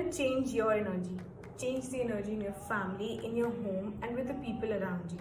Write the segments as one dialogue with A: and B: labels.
A: to change your energy, change the energy in your family, in your home, and with the people around you.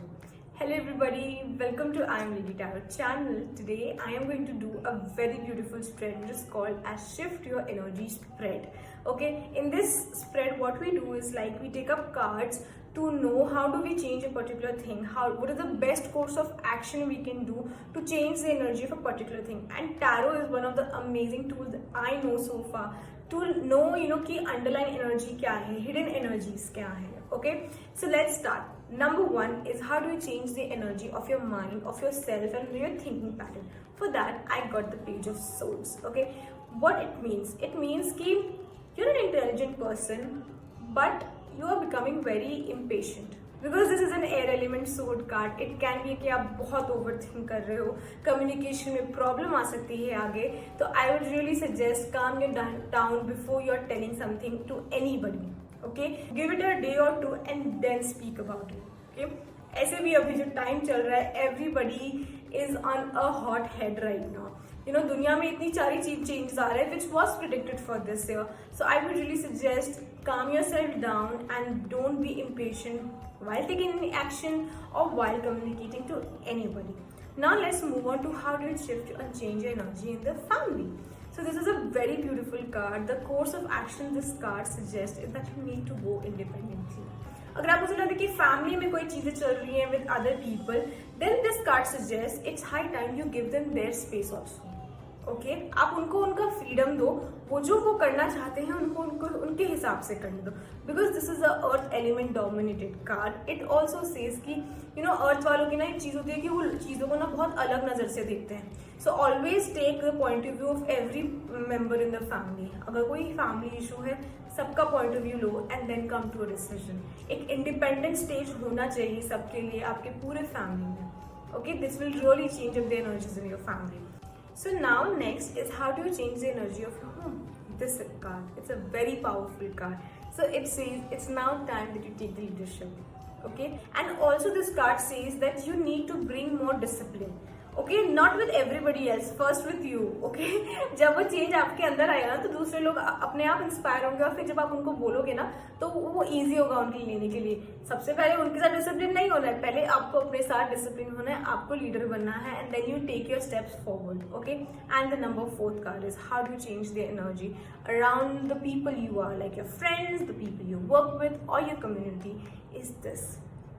A: Hello everybody, welcome to I Am Lady Tarot channel. Today I am going to do a very beautiful spread which is called as Shift Your Energy Spread. Okay, in this spread what we do is like we take up cards to know how do we change a particular thing, what is the best course of action we can do to change the energy of a particular thing. And tarot is one of the amazing tools that I know so far to know कि underlying energy क्या है, hidden energies क्या है. Okay, so let's start. Number one is how do you change the energy of your mind, of yourself, and your thinking pattern. For that, I got the Page of Swords. Okay, what it means? It means कि you're an intelligent person, but you are becoming very impatient. Because this is an air element sword card, it can be कि आप बहुत overthink कर रहे हो, communication में problem आ सकती है आगे. तो I would really suggest calm your down before you're telling something to anybody. Okay, give it a day or two and then speak about it. Okay, ऐसे भी अभी जो टाइम चल रहा है, everybody is on a hot head right now. You know, दुनिया में इतनी सारी changes आ रहे हैं which was predicted for this year. So I would really suggest calm yourself down and don't be impatient while taking any action or while communicating to anybody. Now let's move on to how do you shift and change your energy in the family. So this is a very beautiful card. The course of action this card suggests is that you need to go independently. अगर आपको ऐसा लगे कि family में कोई चीजें चल रही हैं with other people, then this card suggests it's high time you give them their space also. Okay आप उनको उनका फ्रीडम दो, वो जो वो करना चाहते हैं उनको उनके हिसाब से करने दो. Because this is a earth element dominated card. It also says कि यू नो अर्थ वालों की ना एक चीज होती है कि वो चीज़ों को ना बहुत अलग नज़र से देखते हैं. So always take the point of view of every member in the family. अगर कोई फैमिली इशू है, सबका पॉइंट ऑफ व्यू लो and then come to a decision. एक इंडिपेंडेंट स्टेज होना चाहिए सबके लिए, आपके पूरे फैमिली में. Okay, this will really change up the energies in your family. So now next is how do you change the energy of your home. This card, it's a very powerful card. So it says it's now time that you take the leadership. Okay, and also this card says that you need to bring more discipline. Okay, not with everybody else, first with you. Okay, जब वो change आपके अंदर आएगा ना तो दूसरे लोग अपने आप इंस्पायर होंगे और फिर जब आप उनको बोलोगे ना तो वो इजी होगा उनके लेने के लिए. सबसे पहले उनके साथ डिसिप्लिन नहीं होना है, पहले आपको अपने साथ डिसिप्लिन होना है, आपको लीडर बनना है and then you take your steps forward. Okay, and the number 4th card is how do you change the energy around the people you are, like your friends, the people you work with or your community. Is this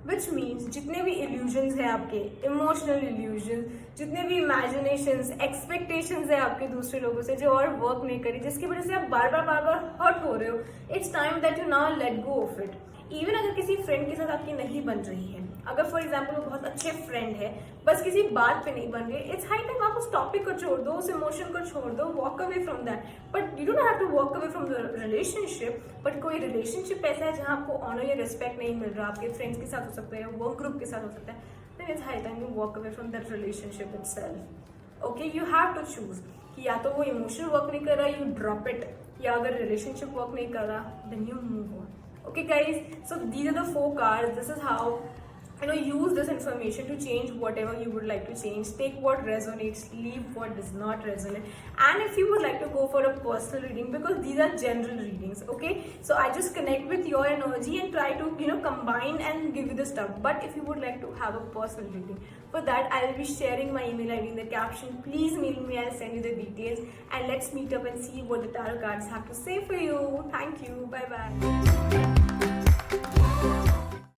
A: which means जितने भी illusions हैं आपके, emotional illusion, जितने भी imaginations, expectations है आपके दूसरे लोगों से जो और वर्क नहीं करी, जिसकी वजह से आप बार बार हर्ट हो रहे हो, it's time that you now let go of it. Even अगर किसी फ्रेंड के साथ आपकी नहीं बन रही है, अगर फॉर एग्जाम्पल वो बहुत अच्छे फ्रेंड है, बस किसी बात पे नहीं बन रही, इट्स हाई टाइम आप उस टॉपिक को छोड़ दो, उस इमोशन को छोड़ दो, walk away from that. But you don't have to walk away from the relationship. But कोई रिलेशनशिप ऐसा है जहाँ आपको ऑनर या रिस्पेक्ट नहीं मिल रहा, आपके फ्रेंड्स के साथ हो सकता है, वर्क ग्रुप के साथ हो सकता है, then it's high time you walk away from that relationship itself. Okay, you have to choose कि या तो वो इमोशन वर्क नहीं कर रहा, यू ड्रॉप इट, या अगर रिलेशनशिप वर्क नहीं कर रहा, then you move on. Okay guys, so these are the 4 cards. This is how use this information to change whatever you would like to change. Take what resonates, leave what does not resonate. And if you would like to go for a personal reading, because these are general readings, okay, so I just connect with your energy and try to combine and give you the stuff. But if you would like to have a personal reading, for that I will be sharing my email ID in the caption. Please mail me, I'll send you the details, and let's meet up and see what the tarot cards have to say for you. Thank you, bye bye.